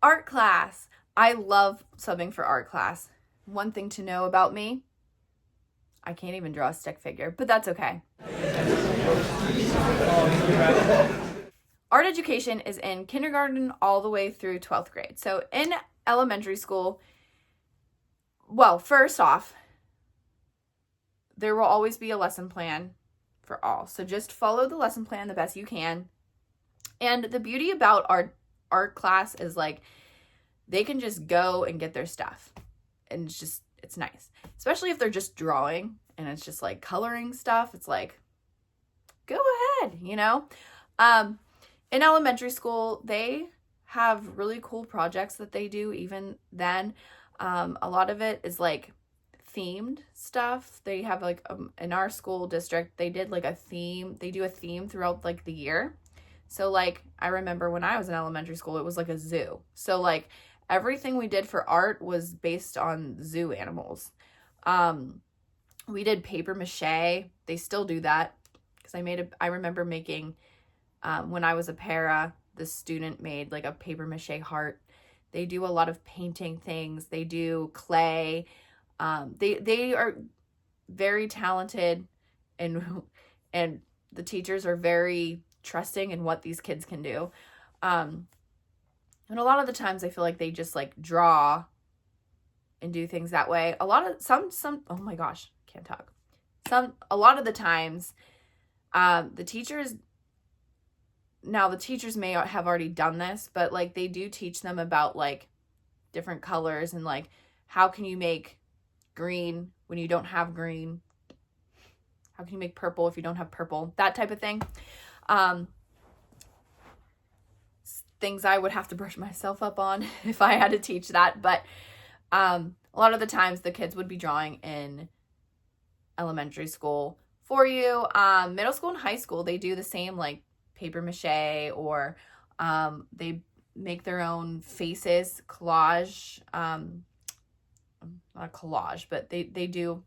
Art class. I love subbing for art class. One thing to know about me, I can't even draw a stick figure, but that's okay. Art education is in kindergarten all the way through 12th grade. So in elementary school, well, first off, there will always be a lesson plan for all. So just follow the lesson plan the best you can. And the beauty about art class is like they can just go and get their stuff. And it's nice. Especially if they're just drawing and it's just like coloring stuff. It's like, go ahead, you know? In elementary school, they have really cool projects that they do even then. A lot of it is like themed stuff. They have like in our school district, they did like a theme. They do a theme throughout like the year. So like I remember when I was in elementary school, it was like a zoo. So like everything we did for art was based on zoo animals. We did paper mache. They still do that because I remember making when I was a para, the student made like a paper mache heart. They do a lot of painting things. They do clay. They are very talented, and the teachers are very trusting in what these kids can do. And a lot of the times I feel like they just like draw and do things that way. A lot of some oh my gosh, can't talk. A lot of the times the teachers may have already done this, but like they do teach them about like different colors and like how can you make green when you don't have green? How can you make purple if you don't have purple? That type of thing. Things I would have to brush myself up on if I had to teach that. But a lot of the times the kids would be drawing in elementary school for you. Middle school and high school, they do the same like paper mache, or they make their own faces, collage, not collage, but they do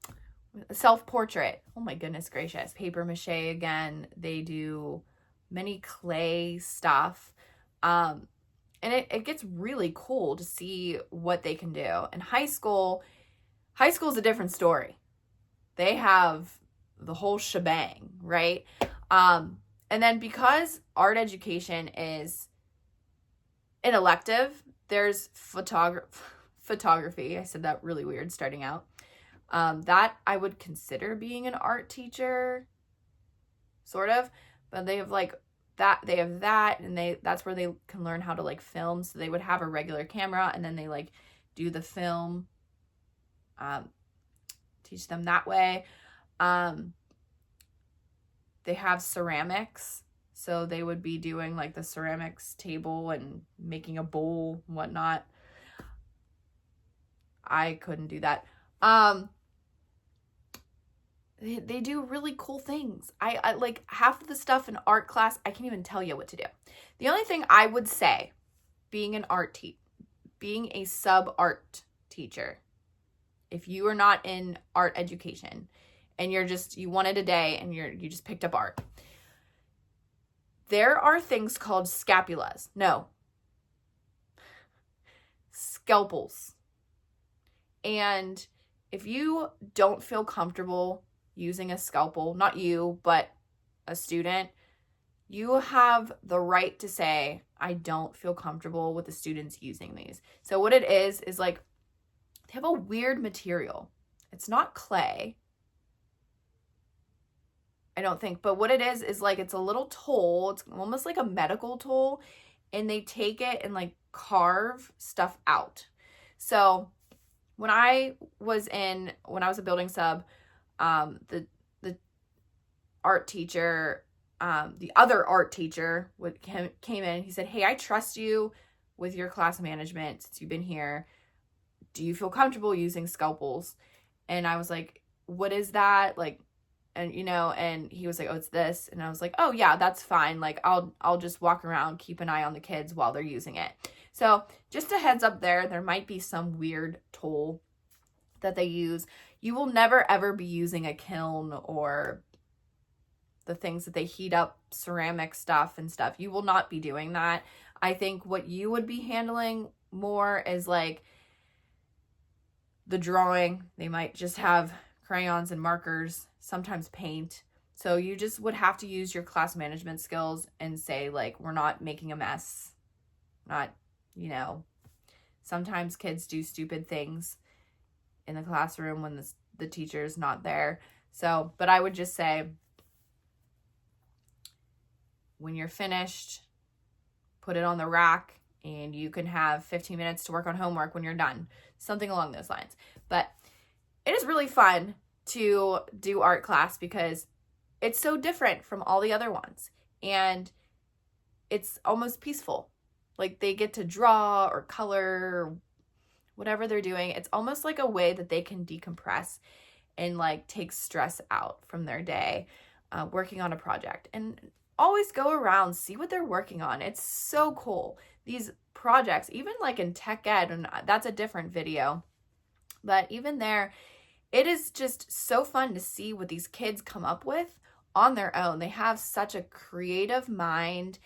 self-portrait. Oh my goodness gracious. Paper mache again. They do many clay stuff. And it gets really cool to see what they can do. And high school is a different story. They have the whole shebang, right? And then because art education is an elective, there's photography. I said that really weird starting out. That I would consider being an art teacher, sort of. But they have like that, and that's where they can learn how to like film. So they would have a regular camera and then they like do the film, teach them that way. They have ceramics, so they would be doing like the ceramics table and making a bowl and whatnot. I couldn't do that. They do really cool things. I like half of the stuff in art class, I can't even tell you what to do. The only thing I would say, being a sub-art teacher, if you are not in art education and you wanted a day and you just picked up art, there are things called scapulas. No. Scalpels. And if you don't feel comfortable using a scalpel, not you, but a student, you have the right to say, I don't feel comfortable with the students using these. So what it is like, they have a weird material. It's not clay, I don't think, but what it is like, it's a little tool. It's almost like a medical tool, and they take it and like carve stuff out. So when I was a building sub, the art teacher, the other art teacher came in and he said, hey, I trust you with your class management since you've been here. Do you feel comfortable using scalpels? And I was like, what is that? Like, and and he was like, oh, it's this. And I was like, oh yeah, that's fine. Like I'll just walk around, keep an eye on the kids while they're using it. So just a heads up there might be some weird tool that they use. You will never ever be using a kiln or the things that they heat up ceramic stuff and stuff. You will not be doing that. I think what you would be handling more is like the drawing. They might just have crayons and markers, sometimes paint. So you just would have to use your class management skills and say, like, we're not making a mess. Not, sometimes kids do stupid things in the classroom when the teacher's not there. So, but I would just say, when you're finished, put it on the rack, and you can have 15 minutes to work on homework when you're done. Something along those lines. But it is really fun to do art class because it's so different from all the other ones. And it's almost peaceful. Like, they get to draw or color or whatever they're doing. It's almost like a way that they can decompress and like take stress out from their day working on a project. And always go around, see what they're working on. It's so cool. These projects, even like in tech ed, and that's a different video, but even there, it is just so fun to see what these kids come up with on their own. They have such a creative mind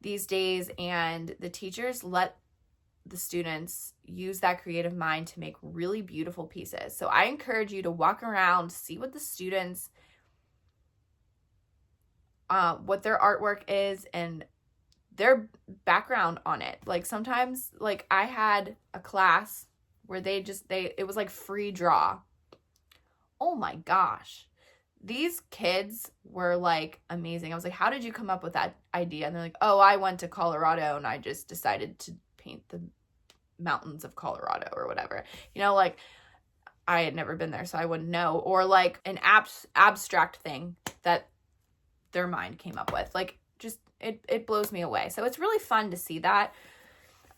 these days, and the teachers let the students use that creative mind to make really beautiful pieces. So I encourage you to walk around, see what the students, what their artwork is and their background on it. Like, sometimes, like, I had a class where it was like free draw. Oh my gosh. These kids were like amazing. I was like, how did you come up with that idea? And they're like, oh, I went to Colorado and I just decided to paint the mountains of Colorado or whatever. Like, I had never been there, so I wouldn't know. Or like an abstract thing that their mind came up with. Like, just, it blows me away. So it's really fun to see that.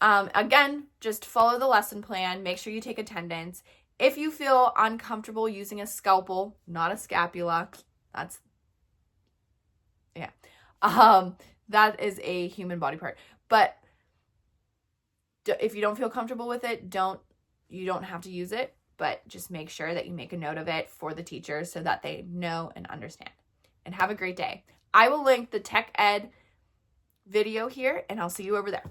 Again, just follow the lesson plan. Make sure you take attendance. If you feel uncomfortable using a scalpel, not a scapula, that is a human body part. But if you don't feel comfortable with it, you don't have to use it, but just make sure that you make a note of it for the teachers so that they know and understand. And have a great day. I will link the tech ed video here, and I'll see you over there.